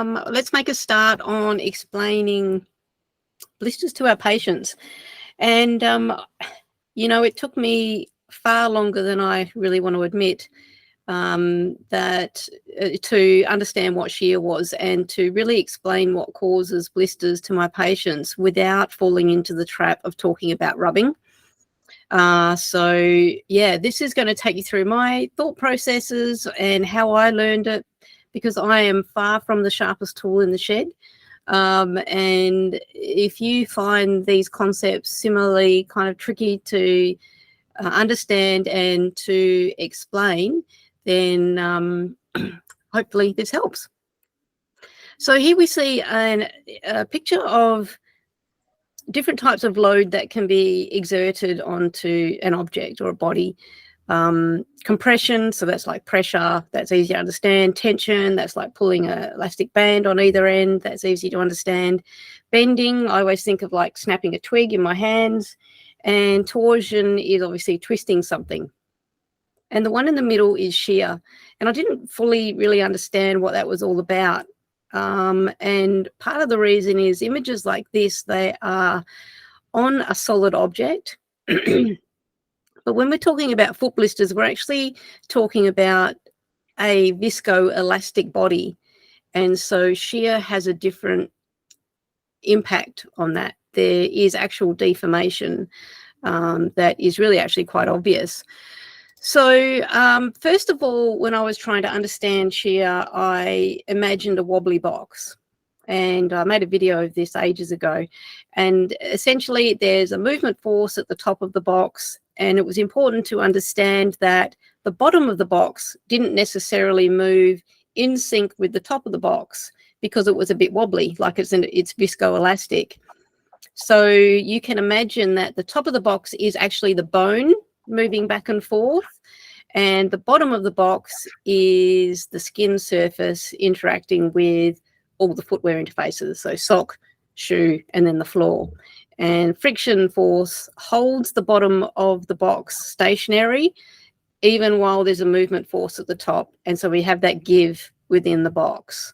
Let's make a start on explaining blisters to our patients. And, you know, it took me far longer than I really want to admit to understand what shear was and to really explain what causes blisters to my patients without falling into the trap of talking about rubbing. So yeah, this is going to take you through my thought processes and how I learned it, because I am far from the sharpest tool in the shed. And if you find these concepts similarly kind of tricky to understand and to explain, then hopefully this helps. So here we see a picture of different types of load that can be exerted onto an object or a body. Compression, so that's like pressure, that's easy to understand. Tension, that's like pulling an elastic band on either end, that's easy to understand. Bending, I always think of like snapping a twig in my hands. And torsion is obviously twisting something. And the one in the middle is shear. And I didn't fully really understand what that was all about. And part of the reason is images like this, they are on a solid object. But when we're talking about foot blisters, we're actually talking about a viscoelastic body. And so shear has a different impact on that. There is actual deformation that is really actually quite obvious. So first of all, when I was trying to understand shear, I imagined a wobbly box. And I made a video of this ages ago. And essentially, there's a movement force at the top of the box. And it was important to understand that the bottom of the box didn't necessarily move in sync with the top of the box because it was a bit wobbly, like it's viscoelastic. So you can imagine that the top of the box is actually the bone moving back and forth, and the bottom of the box is the skin surface interacting with all the footwear interfaces, so sock, shoe, and then the floor. And friction force holds the bottom of the box stationary even while there's a movement force at the top, and so we have that give within the box.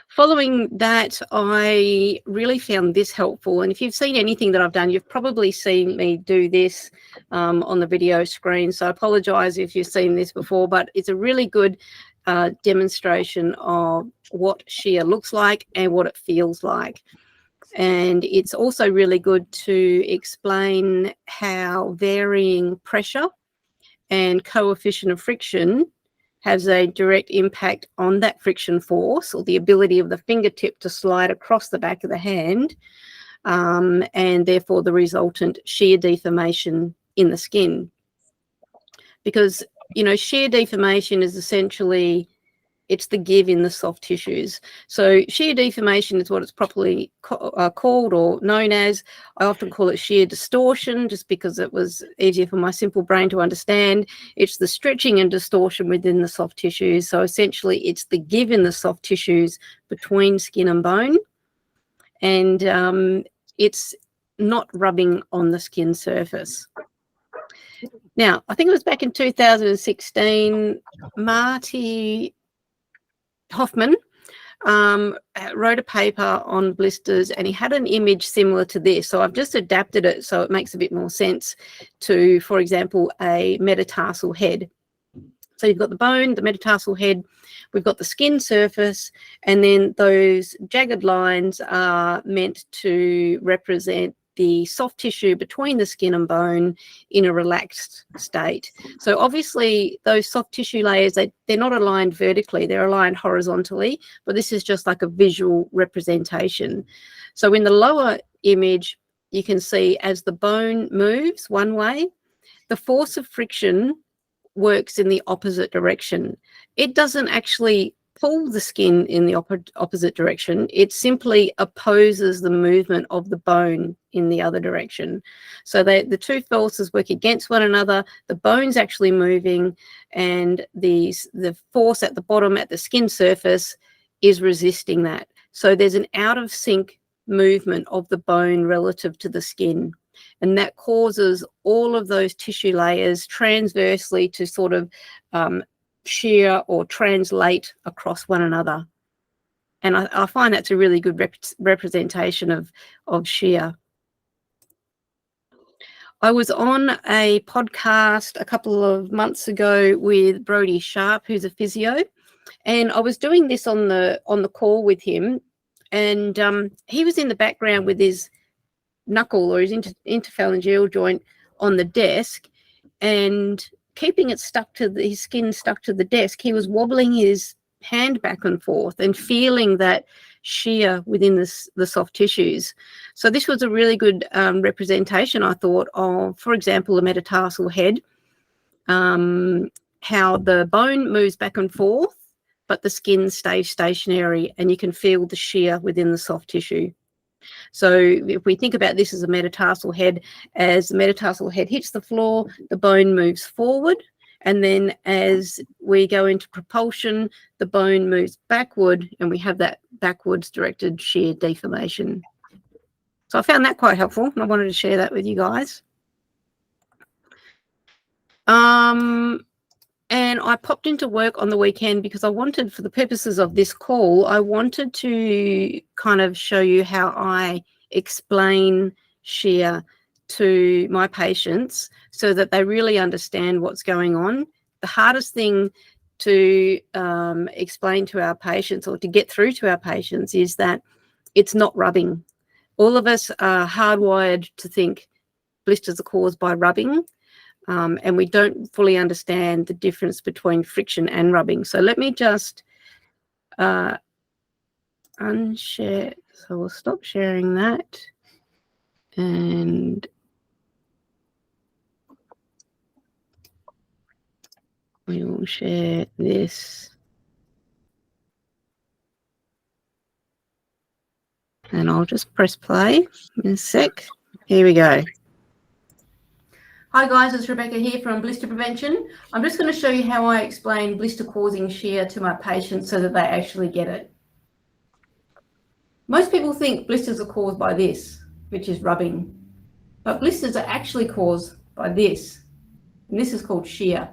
Following that, I really found this helpful, and if you've seen anything that I've done, you've probably seen me do this on the video screen, so I apologize if you've seen this before, but it's a really good demonstration of what shear looks like and what it feels like. And it's also really good to explain how varying pressure and coefficient of friction has a direct impact on that friction force, or the ability of the fingertip to slide across the back of the hand, and therefore the resultant shear deformation in the skin. Because, you know, shear deformation is essentially, it's the give in the soft tissues. So shear deformation is what it's properly called or known as. I often call it shear distortion just because it was easier for my simple brain to understand. It's the stretching and distortion within the soft tissues. So essentially it's the give in the soft tissues between skin and bone. And it's not rubbing on the skin surface. Now, I think it was back in 2016, Martin Hoffman wrote a paper on blisters, and he had an image similar to this. So I've just adapted it so it makes a bit more sense to, for example, a metatarsal head. So you've got the bone, the metatarsal head, we've got the skin surface, and then those jagged lines are meant to represent the soft tissue between the skin and bone in a relaxed state. So obviously those soft tissue layers, they're not aligned vertically, they're aligned horizontally, but this is just like a visual representation. So in the lower image, you can see as the bone moves one way, the force of friction works in the opposite direction. It doesn't actually pull the skin in the opposite direction. It simply opposes the movement of the bone in the other direction. So the two forces work against one another. The bone's actually moving, and the force at the bottom at the skin surface is resisting that. So there's an out of sync movement of the bone relative to the skin. And that causes all of those tissue layers transversely to sort of shear or translate across one another. And I find that's a really good representation of shear. I was on a podcast a couple of months ago with Brodie Sharpe, who's a physio, and I was doing this on the call with him, and he was in the background with his knuckle or his interphalangeal joint on the desk, and keeping it stuck to his skin stuck to the desk, he was wobbling his hand back and forth and feeling that shear within the soft tissues. So this was a really good representation, I thought, of, for example, the metatarsal head, how the bone moves back and forth, but the skin stays stationary, and you can feel the shear within the soft tissue. So if we think about this as a metatarsal head, as the metatarsal head hits the floor, the bone moves forward, and then as we go into propulsion, the bone moves backward, and we have that backwards directed shear deformation. So I found that quite helpful, and I wanted to share that with you guys. And I popped into work on the weekend because I wanted, for the purposes of this call, I wanted to kind of show you how I explain shear to my patients so that they really understand what's going on. The hardest thing to explain to our patients, or to get through to our patients, is that it's not rubbing. All of us are hardwired to think blisters are caused by rubbing. And we don't fully understand the difference between friction and rubbing. So let me just unshare. So we'll stop sharing that. And we will share this. And I'll just press play in a sec. Here we go. Hi guys, it's Rebecca here from Blister Prevention. I'm just going to show you how I explain blister causing shear to my patients so that they actually get it. Most people think blisters are caused by this, which is rubbing, but blisters are actually caused by this, and this is called shear.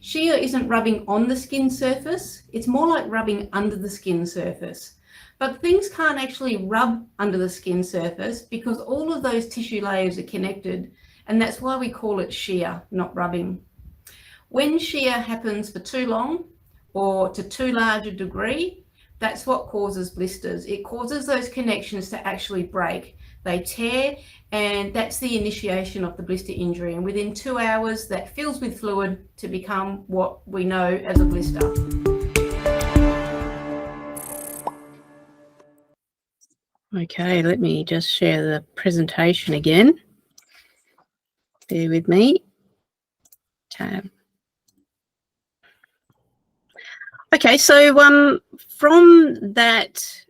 Shear isn't rubbing on the skin surface, it's more like rubbing under the skin surface. But things can't actually rub under the skin surface because all of those tissue layers are connected. And that's why we call it shear, not rubbing. When shear happens for too long or to too large a degree, that's what causes blisters. It causes those connections to actually break. They tear, and that's the initiation of the blister injury. And within 2 hours, that fills with fluid to become what we know as a blister. Okay, let me just share the presentation again. Bear with me. Tab. Okay, so from that,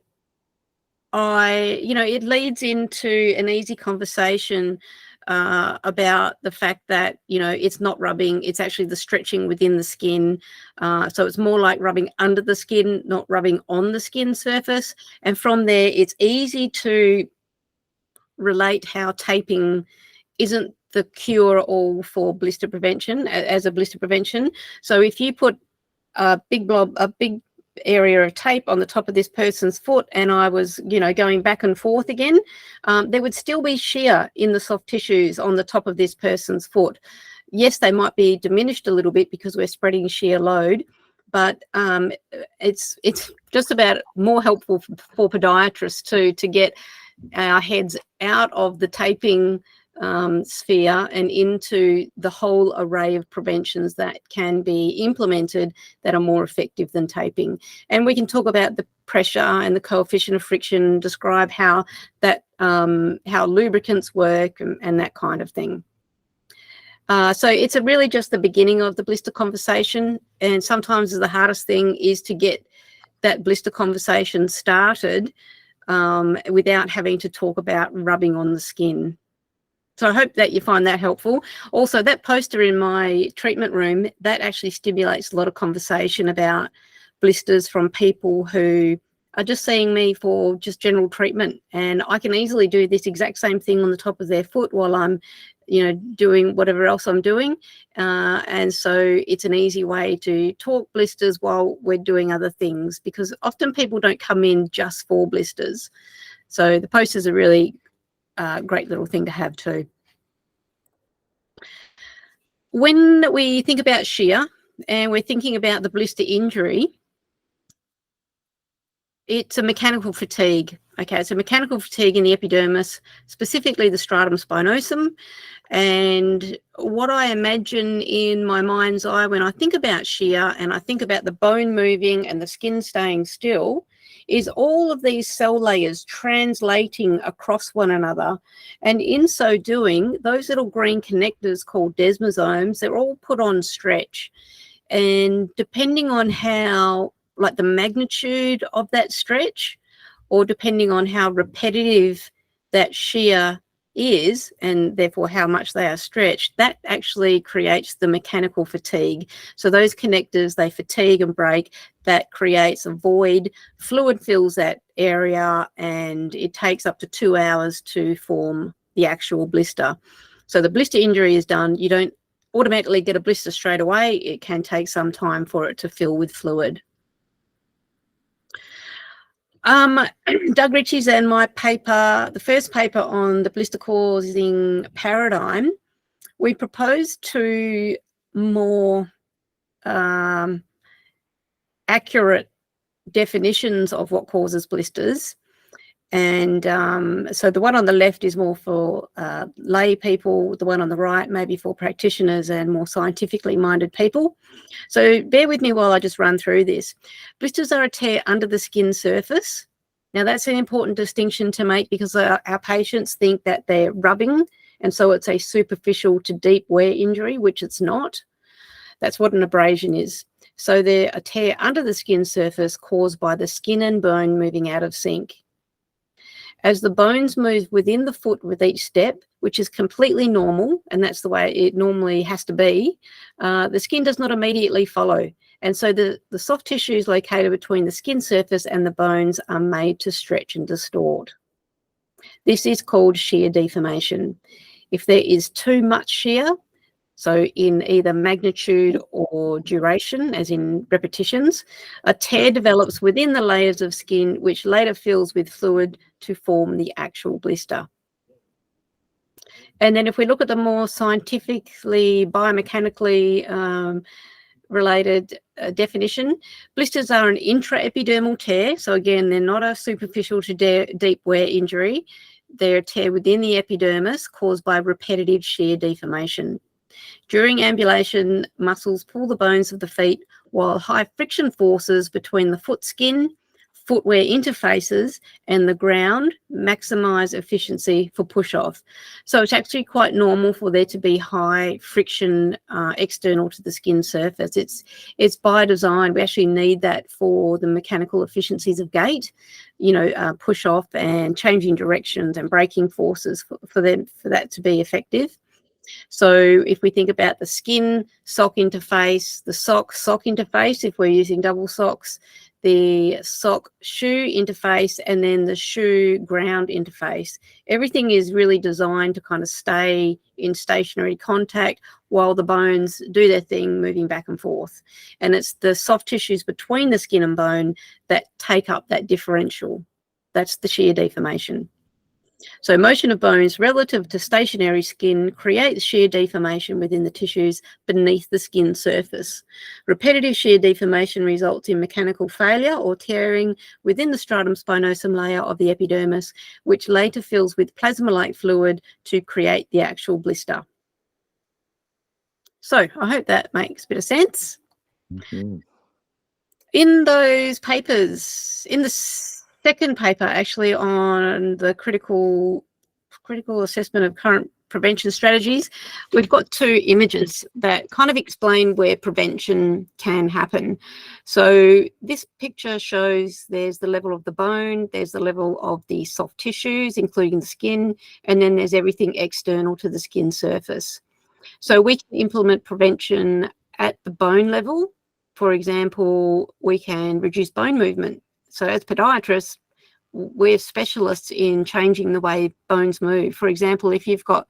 it leads into an easy conversation about the fact that, it's not rubbing, it's actually the stretching within the skin. So it's more like rubbing under the skin, not rubbing on the skin surface. And from there, it's easy to relate how taping isn't the cure all for blister prevention, as a blister prevention. So if you put a big area of tape on the top of this person's foot, and I was, going back and forth again, there would still be shear in the soft tissues on the top of this person's foot. Yes, they might be diminished a little bit because we're spreading shear load, but it's just about more helpful for podiatrists to get our heads out of the taping sphere and into the whole array of preventions that can be implemented that are more effective than taping. And we can talk about the pressure and the coefficient of friction, describe how that how lubricants work and that kind of thing. So it's really just the beginning of the blister conversation, and sometimes the hardest thing is to get that blister conversation started without having to talk about rubbing on the skin. So I hope that you find that helpful. Also, that poster in my treatment room, that actually stimulates a lot of conversation about blisters from people who are just seeing me for just general treatment. And I can easily do this exact same thing on the top of their foot while I'm doing whatever else I'm doing. And so it's an easy way to talk blisters while we're doing other things, because often people don't come in just for blisters. So the posters are really a great little thing to have too. When we think about shear and we're thinking about the blister injury, it's a mechanical fatigue. Okay, so mechanical fatigue in the epidermis, specifically the stratum spinosum. And what I imagine in my mind's eye when I think about shear and I think about the bone moving and the skin staying still, is all of these cell layers translating across one another. And in so doing, those little green connectors called desmosomes, they're all put on stretch. And depending on how, like the magnitude of that stretch, or depending on how repetitive that shear is, and therefore how much they are stretched, that actually creates the mechanical fatigue. So those connectors, they fatigue and break. That creates a void. Fluid fills that area, and it takes up to 2 hours to form the actual blister. So the blister injury is done. You don't automatically get a blister straight away. It can take some time for it to fill with fluid. Doug Ritchie's and my paper, the first paper on the blister causing paradigm, we proposed two more accurate definitions of what causes blisters. And so the one on the left is more for lay people, the one on the right maybe for practitioners and more scientifically minded people. So bear with me while I just run through this. Blisters are a tear under the skin surface. Now that's an important distinction to make, because our patients think that they're rubbing, and so it's a superficial to deep wear injury, which it's not. That's what an abrasion is. So they're a tear under the skin surface caused by the skin and bone moving out of sync. As the bones move within the foot with each step, which is completely normal, and that's the way it normally has to be, the skin does not immediately follow. And so the soft tissues located between the skin surface and the bones are made to stretch and distort. This is called shear deformation. If there is too much shear, so in either magnitude or duration, as in repetitions, a tear develops within the layers of skin, which later fills with fluid to form the actual blister. And then if we look at the more scientifically, biomechanically related definition, blisters are an intraepidermal tear. So again, they're not a superficial to deep wear injury. They're a tear within the epidermis caused by repetitive shear deformation. During ambulation, muscles pull the bones of the feet, while high friction forces between the foot skin, footwear interfaces, and the ground maximize efficiency for push-off. So it's actually quite normal for there to be high friction external to the skin surface. It's by design. We actually need that for the mechanical efficiencies of gait, push-off and changing directions and braking forces for that to be effective. So if we think about the skin sock interface, the sock interface, if we're using double socks, the sock shoe interface, and then the shoe ground interface, everything is really designed to kind of stay in stationary contact while the bones do their thing, moving back and forth. And it's the soft tissues between the skin and bone that take up that differential. That's the shear deformation. So motion of bones relative to stationary skin creates shear deformation within the tissues beneath the skin surface. Repetitive shear deformation results in mechanical failure or tearing within the stratum spinosum layer of the epidermis, which later fills with plasma-like fluid to create the actual blister. So I hope that makes a bit of sense. Mm-hmm. In those papers, in the second paper actually on the critical assessment of current prevention strategies, we've got two images that kind of explain where prevention can happen. So this picture shows there's the level of the bone, there's the level of the soft tissues, including the skin, and then there's everything external to the skin surface. So we can implement prevention at the bone level. For example, we can reduce bone movement. So as podiatrists, we're specialists in changing the way bones move. For example, if you've got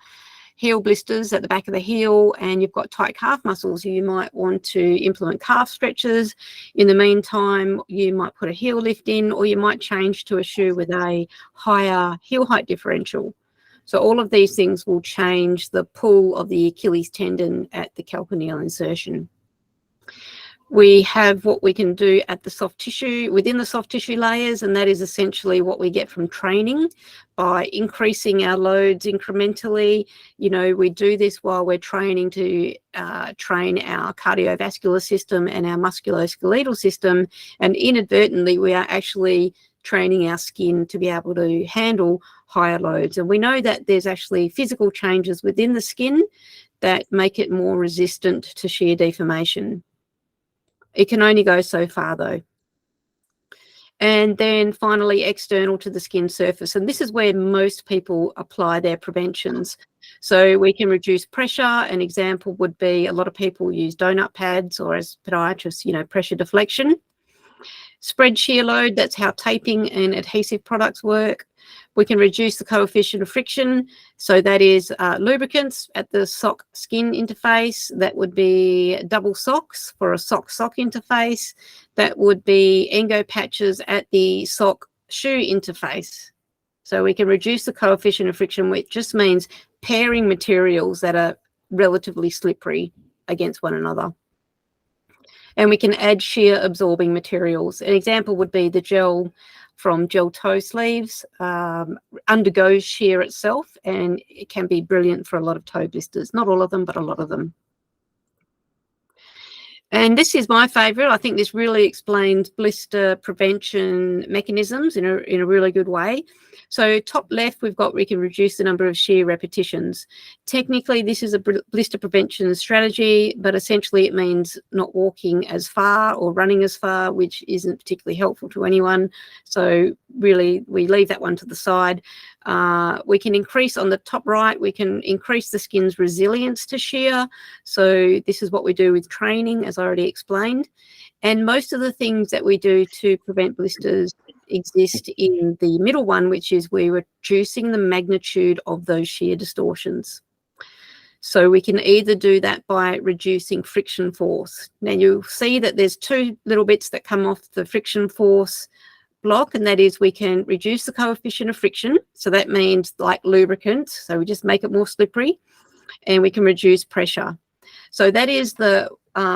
heel blisters at the back of the heel and you've got tight calf muscles, you might want to implement calf stretches. In the meantime, you might put a heel lift in, or you might change to a shoe with a higher heel height differential. So all of these things will change the pull of the Achilles tendon at the calcaneal insertion. We have what we can do at the soft tissue, within the soft tissue layers, and that is essentially what we get from training by increasing our loads incrementally. You know, we do this while we're training to train our cardiovascular system and our musculoskeletal system, and inadvertently we are actually training our skin to be able to handle higher loads. And we know that there's actually physical changes within the skin that make it more resistant to shear deformation. It can only go so far though. And then finally, external to the skin surface. And this is where most people apply their preventions. So we can reduce pressure. An example would be a lot of people use donut pads, or as podiatrists, you know, pressure deflection. Spread shear load, that's how taping and adhesive products work. We can reduce the coefficient of friction. So that is lubricants at the sock skin interface. That would be double socks for a sock-sock interface. That would be Engo patches at the sock shoe interface. So we can reduce the coefficient of friction, which just means pairing materials that are relatively slippery against one another. And we can add shear absorbing materials. An example would be the gel from gel toe sleeves, undergoes shear itself, and it can be brilliant for a lot of toe blisters. Not all of them, but a lot of them. And this is my favorite. I think this really explains blister prevention mechanisms in a really good way. So top left, we've got we can reduce the number of shear repetitions. Technically, this is a blister prevention strategy, but essentially it means not walking as far or running as far, which isn't particularly helpful to anyone. So really, we leave that one to the side. We can increase on the top right, we can increase the skin's resilience to shear. So this is what we do with training, as I already explained. And most of the things that we do to prevent blisters exist in the middle one, which is we're reducing the magnitude of those shear distortions. So we can either do that by reducing friction force. Now you'll see that there's two little bits that come off the friction force block, and that is we can reduce the coefficient of friction. So that means like lubricant. So we just make it more slippery, and we can reduce pressure. So that is the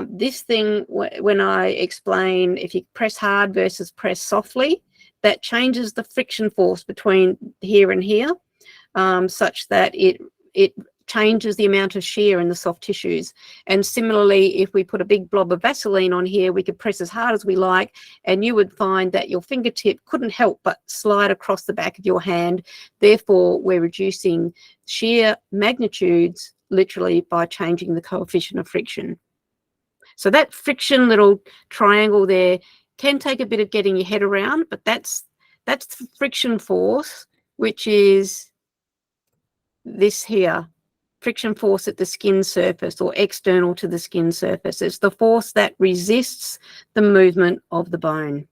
this thing when I explain if you press hard versus press softly, that changes the friction force between here and here, such that it changes the amount of shear in the soft tissues. And similarly, if we put a big blob of Vaseline on here, we could press as hard as we like, and you would find that your fingertip couldn't help but slide across the back of your hand. Therefore, we're reducing shear magnitudes literally by changing the coefficient of friction. So that friction little triangle there can take a bit of getting your head around, but that's the friction force, which is this here, friction force at the skin surface or external to the skin surface. It's the force that resists the movement of the bone.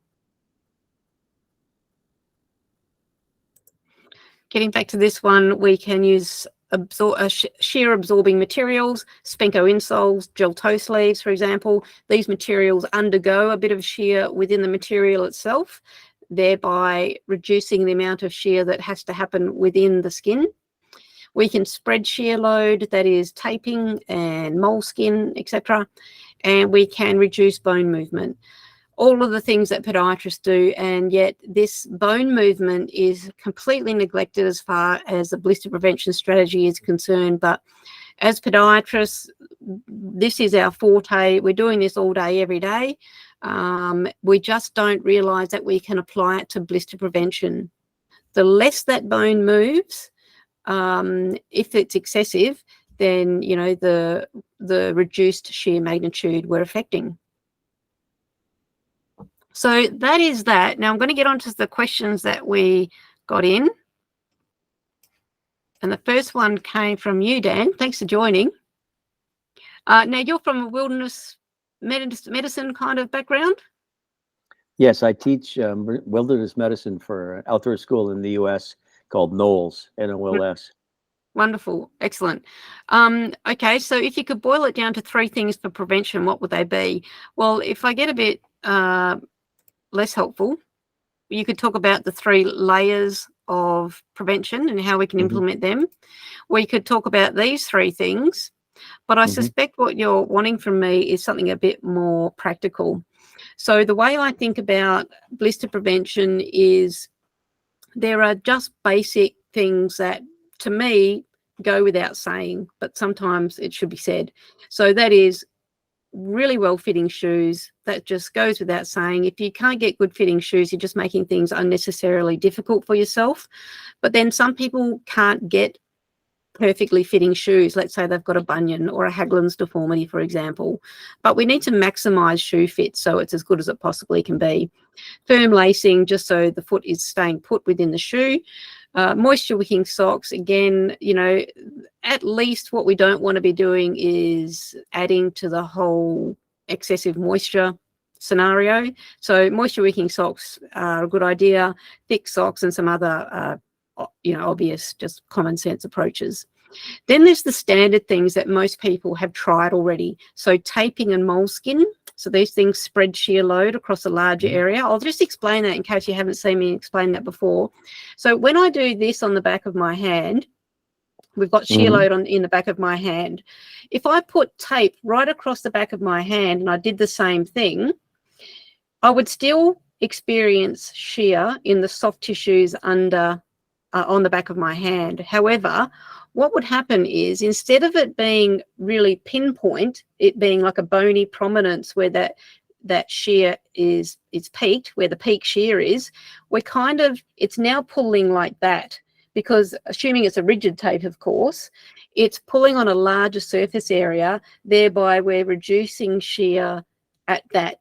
Getting back to this one, we can use shear absorbing materials, Spenco insoles, gel toe sleeves, for example. These materials undergo a bit of shear within the material itself, thereby reducing the amount of shear that has to happen within the skin. We can spread shear load, that is taping and moleskin, etc. And we can reduce bone movement. All of the things that podiatrists do, and yet this bone movement is completely neglected as far as the blister prevention strategy is concerned. But as podiatrists, this is our forte. We're doing this all day, every day. We just don't realise that we can apply it to blister prevention. The less that bone moves, if it's excessive, then you know the reduced shear magnitude we're affecting. So that is that. Now I'm going to get onto the questions that we got in. And the first one came from you, Dan. Thanks for joining. Now you're from a wilderness medicine kind of background? Yes, I teach wilderness medicine for an outdoor school in the U.S. called NOLS, N-O-L-S. Wonderful. Excellent. Okay, so if you could boil it down to 3 things for prevention, what would they be? Well, if I get a bit less helpful, you could talk about the 3 layers of prevention and how we can implement them. We could talk about these 3 things, but I suspect what you're wanting from me is something a bit more practical. So the way I think about blister prevention is there are just basic things that, to me, go without saying, but sometimes it should be said. So that is really well-fitting shoes. That just goes without saying. If you can't get good fitting shoes, you're just making things unnecessarily difficult for yourself. But then some people can't get perfectly fitting shoes. Let's say they've got a bunion or a Haglund's deformity, for example. But we need to maximize shoe fit so it's as good as it possibly can be. Firm lacing, just so the foot is staying put within the shoe. Moisture wicking socks, again, you know, at least what we don't want to be doing is adding to the whole excessive moisture scenario. So moisture wicking socks are a good idea. Thick socks and some other you know, obvious, just common sense approaches. Then there's the standard things that most people have tried already. So taping and moleskin. So these things spread shear load across a larger area. I'll just explain that in case you haven't seen me explain that before. So when I do this on the back of my hand, we've got shear load in the back of my hand. If I put tape right across the back of my hand and I did the same thing, I would still experience shear in the soft tissues under on the back of my hand. However, what would happen is, instead of it being really pinpoint, it being like a bony prominence where that shear is peaked, where the peak shear is, we're kind of, it's now pulling like that, because assuming it's a rigid tape, of course, it's pulling on a larger surface area, thereby we're reducing shear at that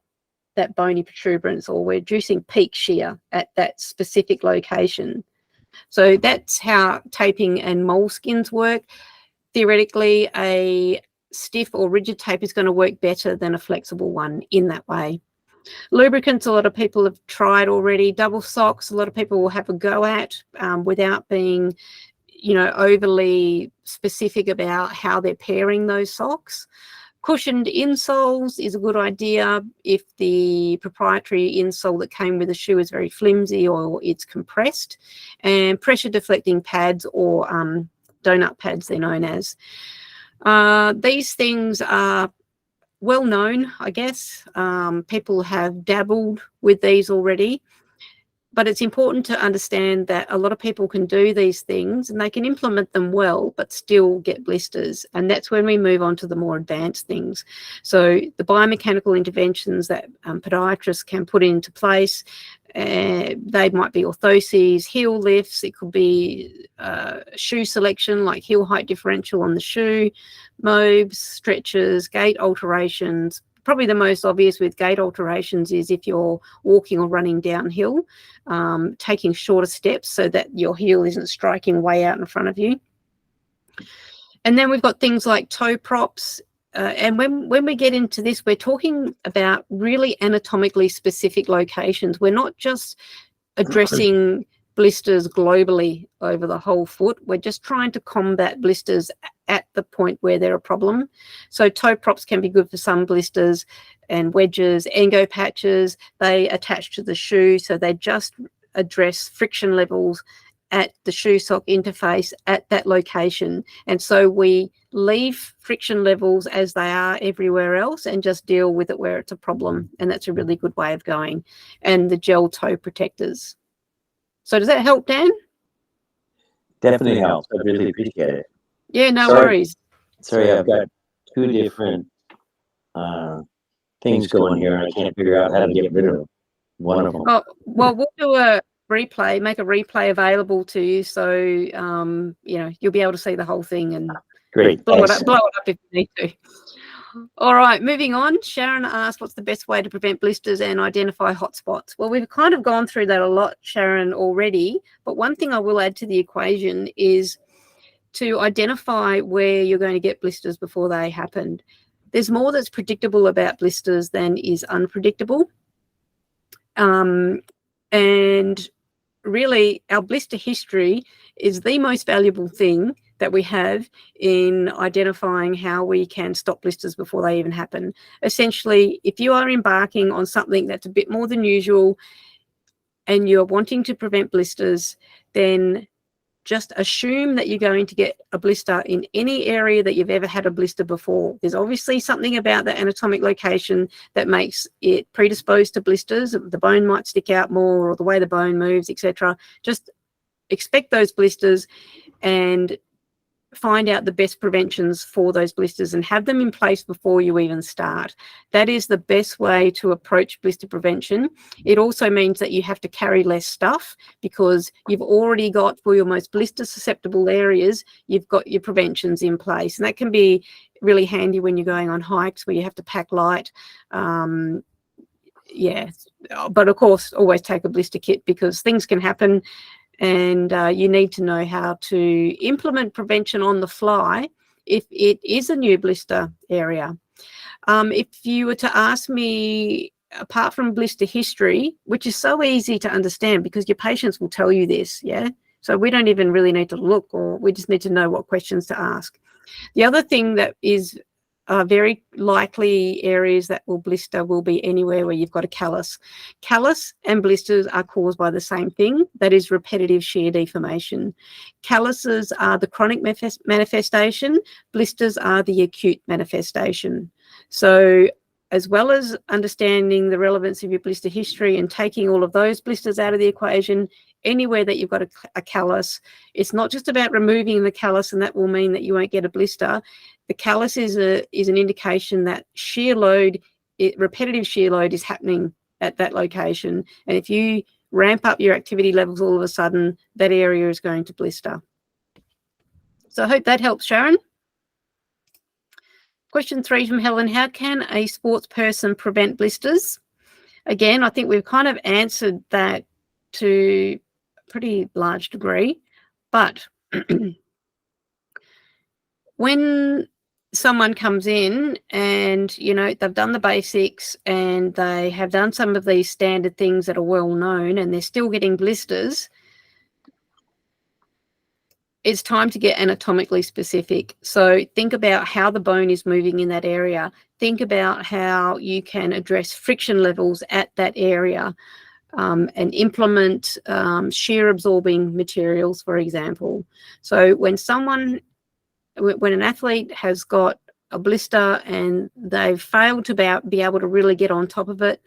bony protuberance, or we're reducing peak shear at that specific location. So that's how taping and moleskins work. Theoretically, a stiff or rigid tape is going to work better than a flexible one in that way. Lubricants, a lot of people have tried already. Double socks, a lot of people will have a go at without being, you know, overly specific about how they're pairing those socks. Cushioned insoles is a good idea if the proprietary insole that came with the shoe is very flimsy or it's compressed. And pressure deflecting pads, or donut pads they're known as. These things are well known, I guess. People have dabbled with these already. But it's important to understand that a lot of people can do these things and they can implement them well, but still get blisters. And that's when we move on to the more advanced things. So the biomechanical interventions that podiatrists can put into place, they might be orthoses, heel lifts. It could be shoe selection, like heel height differential on the shoe, mobs, stretches, gait alterations. Probably the most obvious with gait alterations is if you're walking or running downhill, taking shorter steps so that your heel isn't striking way out in front of you. And then we've got things like toe props. And when we get into this, we're talking about really anatomically specific locations. We're not just addressing blisters globally over the whole foot. We're just trying to combat blisters at the point where they're a problem. So toe props can be good for some blisters, and wedges, engo patches, they attach to the shoe, so they just address friction levels at the shoe sock interface at that location. And so we leave friction levels as they are everywhere else and just deal with it where it's a problem. And that's a really good way of going. And the gel toe protectors. So does that help, Dan? Definitely helps. I really appreciate it. Yeah, no worries. Sorry, I've got 2 different things going here, and I can't figure out how to get rid of one of them. Oh, well, we'll do a replay, make a replay available to you, so you know, you'll be able to see the whole thing and Great. blow it up if you need to. All right, moving on. Sharon asked, what's the best way to prevent blisters and identify hotspots? Well, we've kind of gone through that a lot, Sharon, already, but one thing I will add to the equation is to identify where you're going to get blisters before they happened. There's more that's predictable about blisters than is unpredictable. And really, our blister history is the most valuable thing that we have in identifying how we can stop blisters before they even happen. Essentially, if you are embarking on something that's a bit more than usual and you're wanting to prevent blisters, then just assume that you're going to get a blister in any area that you've ever had a blister before. There's obviously something about the anatomic location that makes it predisposed to blisters. The bone might stick out more, or the way the bone moves, etc. Just expect those blisters and find out the best preventions for those blisters and have them in place before you even start. That is the best way to approach blister prevention. It also means that you have to carry less stuff because you've already got, for your most blister susceptible areas, you've got your preventions in place. And that can be really handy when you're going on hikes where you have to pack light. Yeah, but of course, always take a blister kit because things can happen. And you need to know how to implement prevention on the fly if it is a new blister area. If you were to ask me, apart from blister history, which is so easy to understand because your patients will tell you this, yeah? So we don't even really need to look, or we just need to know what questions to ask. The other thing that is very likely areas that will blister will be anywhere where you've got a callus. Callus and blisters are caused by the same thing, that is repetitive shear deformation. Calluses are the chronic manifestation, blisters are the acute manifestation. So as well as understanding the relevance of your blister history and taking all of those blisters out of the equation, anywhere that you've got a callus, it's not just about removing the callus and that will mean that you won't get a blister. The callus is an indication that shear load, repetitive shear load is happening at that location. And if you ramp up your activity levels all of a sudden, that area is going to blister. So I hope that helps, Sharon. Question 3 from Helen, how can a sports person prevent blisters? Again, I think we've kind of answered that to a pretty large degree, but when someone comes in and, you know, they've done the basics and they have done some of these standard things that are well known and they're still getting blisters, it's time to get anatomically specific. So think about how the bone is moving in that area. Think about how you can address friction levels at that area and implement shear absorbing materials, for example. So when an athlete has got a blister and they've failed to be able to really get on top of it,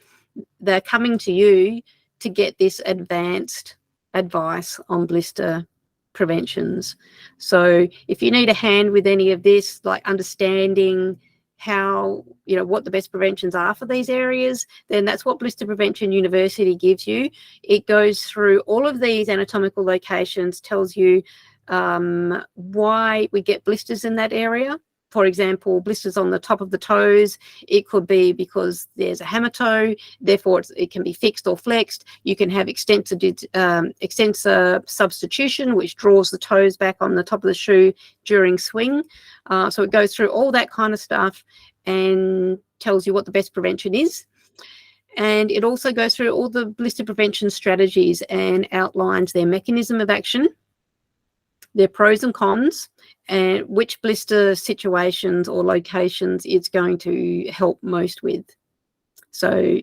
they're coming to you to get this advanced advice on blister preventions. So if you need a hand with any of this, like understanding how, you know, what the best preventions are for these areas, then that's what Blister Prevention University gives you. It goes through all of these anatomical locations, tells you why we get blisters in that area. For example, blisters on the top of the toes, it could be because there's a hammer toe, therefore it can be fixed or flexed. You can have extensor substitution, which draws the toes back on the top of the shoe during swing. So it goes through all that kind of stuff and tells you what the best prevention is. And it also goes through all the blister prevention strategies and outlines their mechanism of action, their pros and cons, and which blister situations or locations it's going to help most with. So,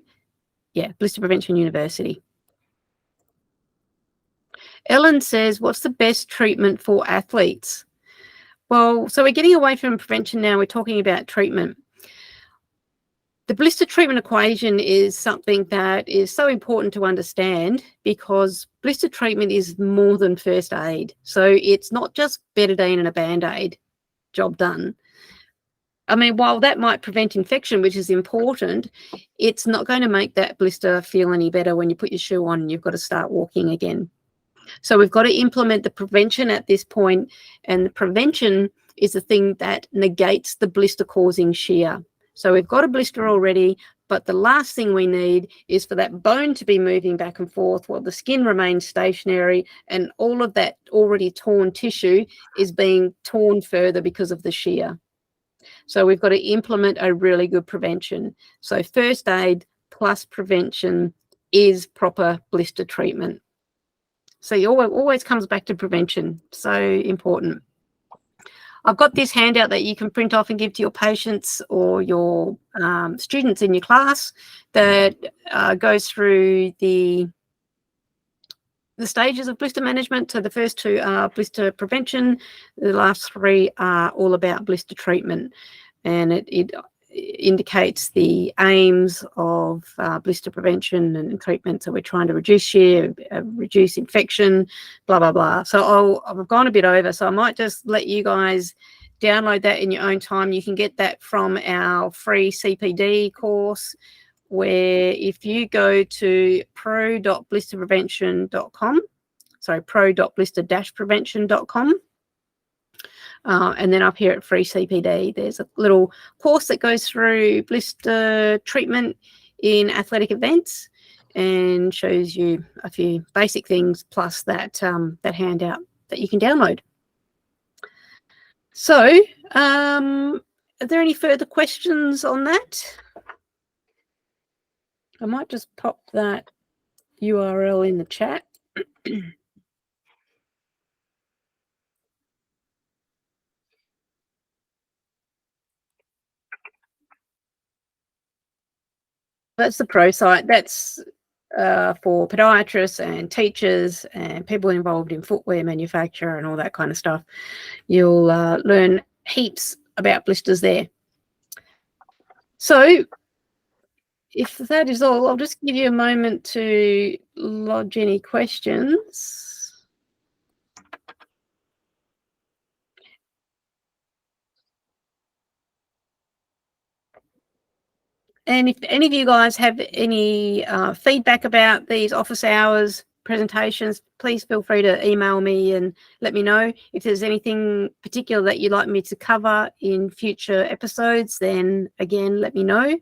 yeah, Blister Prevention University. Ellen says, what's the best treatment for athletes? Well, so we're getting away from prevention now. We're talking about treatment. The blister treatment equation is something that is so important to understand because blister treatment is more than first aid. So it's not just betadine and a Band-Aid, job done. I mean, while that might prevent infection, which is important, it's not going to make that blister feel any better when you put your shoe on and you've got to start walking again. So we've got to implement the prevention at this point, and the prevention is the thing that negates the blister causing shear. So we've got a blister already, but the last thing we need is for that bone to be moving back and forth while the skin remains stationary, and all of that already torn tissue is being torn further because of the shear. So we've got to implement a really good prevention. So first aid plus prevention is proper blister treatment. So it always comes back to prevention. So important. I've got this handout that you can print off and give to your patients or your students in your class that goes through the stages of blister management. So the first 2 are blister prevention. The last 3 are all about blister treatment. And it indicates the aims of blister prevention and treatment. So we're trying to reduce shear, reduce infection, blah, blah, blah. So I've gone a bit over, so I might just let you guys download that in your own time. You can get that from our free CPD course, where if you go to pro.blisterprevention.com, sorry, pro.blister-prevention.com, and then up here at free CPD, there's a little course that goes through blister treatment in athletic events and shows you a few basic things, plus that that handout that you can download. So are there any further questions on that? I might just pop that URL in the chat. That's the pro site. That's for podiatrists and teachers and people involved in footwear manufacture and all that kind of stuff. You'll learn heaps about blisters there. So if that is all, I'll just give you a moment to lodge any questions. And if any of you guys have any feedback about these office hours presentations, please feel free to email me and let me know. If there's anything particular that you'd like me to cover in future episodes, then again, let me know,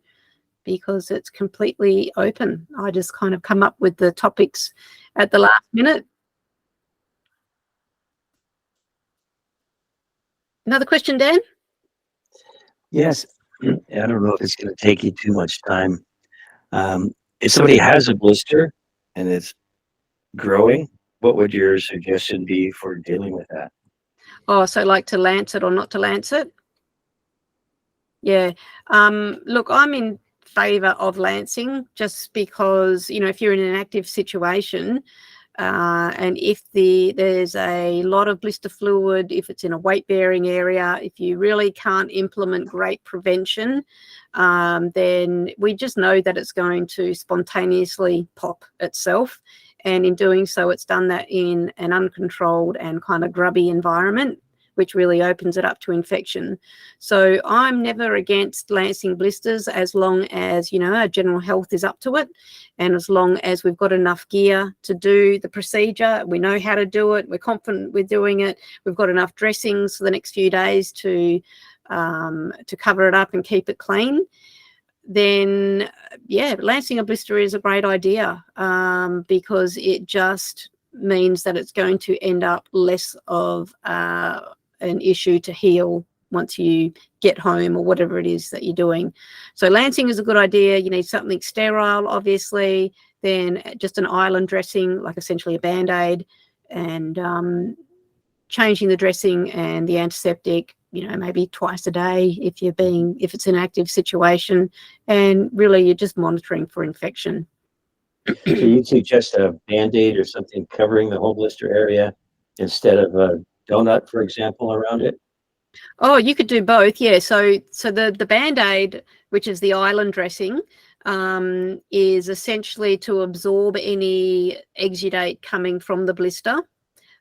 because it's completely open. I just kind of come up with the topics at the last minute. Another question, Dan? Yes. I don't know if it's going to take you too much time. If somebody has a blister and it's growing, what would your suggestion be for dealing with that? Oh, so like to lance it or not to lance it? Yeah. Look, I'm in favor of lancing, just because, you know, if you're in an active situation, and if there's a lot of blister fluid, if it's in a weight-bearing area, if you really can't implement great prevention, then we just know that it's going to spontaneously pop itself. And in doing so, it's done that in an uncontrolled and kind of grubby environment, which really opens it up to infection. So I'm never against lancing blisters, as long as, you know, our general health is up to it, and as long as we've got enough gear to do the procedure, we know how to do it, we're confident we're doing it, we've got enough dressings for the next few days to cover it up and keep it clean, then yeah, lancing a blister is a great idea, because it just means that it's going to end up less of an issue to heal once you get home or whatever it is that you're doing. So lancing is a good idea. You need something sterile, obviously, then just an island dressing, like essentially a Band-Aid, and changing the dressing and the antiseptic, you know, maybe twice a day if it's an active situation, and really you're just monitoring for infection. So you'd suggest a Band-Aid or something covering the whole blister area instead of a donut, for example, around it? Oh, you could do both, yeah. So the Band-Aid, which is the island dressing, is essentially to absorb any exudate coming from the blister,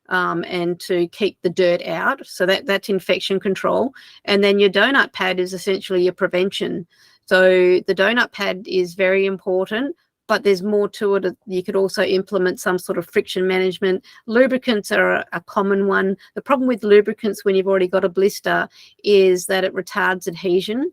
and to keep the dirt out. So that's infection control. And then your donut pad is essentially your prevention. So the donut pad is very important, but there's more to it. You could also implement some sort of friction management. Lubricants are a common one. The problem with lubricants when you've already got a blister is that it retards adhesion.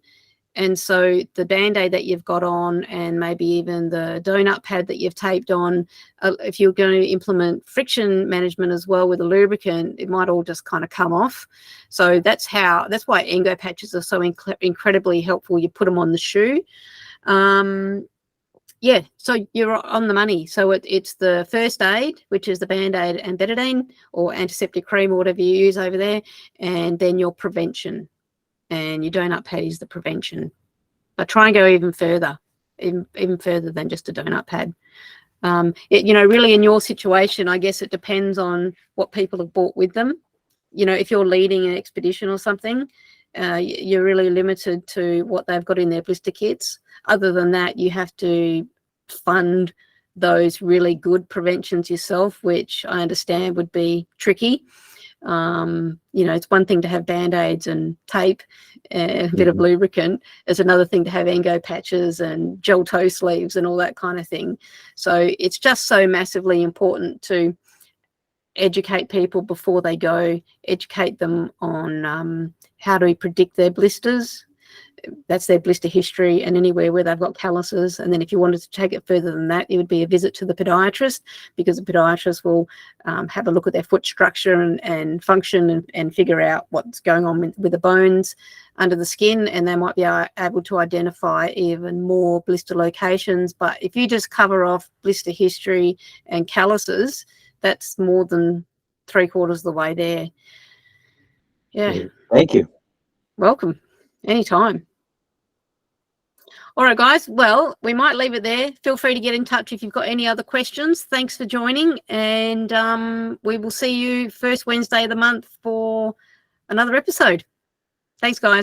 And so the Band-Aid that you've got on, and maybe even the donut pad that you've taped on, if you're going to implement friction management as well with a lubricant, it might all just kind of come off. So that's why Engo patches are so incredibly helpful. You put them on the shoe. Yeah, so you're on the money. So it's the first aid, which is the Band-Aid and betadine or antiseptic cream or whatever you use over there, and then your prevention. And your donut pad is the prevention. But try and go even further, even further than just a donut pad. You know, really in your situation, I guess it depends on what people have brought with them. You know, if you're leading an expedition or something, you're really limited to what they've got in their blister kits. Other than that, you have to fund those really good preventions yourself, which I understand would be tricky. You know, it's one thing to have Band-Aids and tape, a bit of lubricant. It's another thing to have Engo patches and gel toe sleeves and all that kind of thing. So it's just so massively important to educate people before they go, educate them on how to predict their blisters. That's their blister history and anywhere where they've got calluses. And then if you wanted to take it further than that, it would be a visit to the podiatrist, because the podiatrist will have a look at their foot structure and function and figure out what's going on with the bones under the skin, and they might be able to identify even more blister locations. But if you just cover off blister history and calluses, that's more than 3/4 of the way there. Yeah. Thank you. Welcome. Anytime. All right, guys. Well, we might leave it there. Feel free to get in touch if you've got any other questions. Thanks for joining. And we will see you first Wednesday of the month for another episode. Thanks, guys.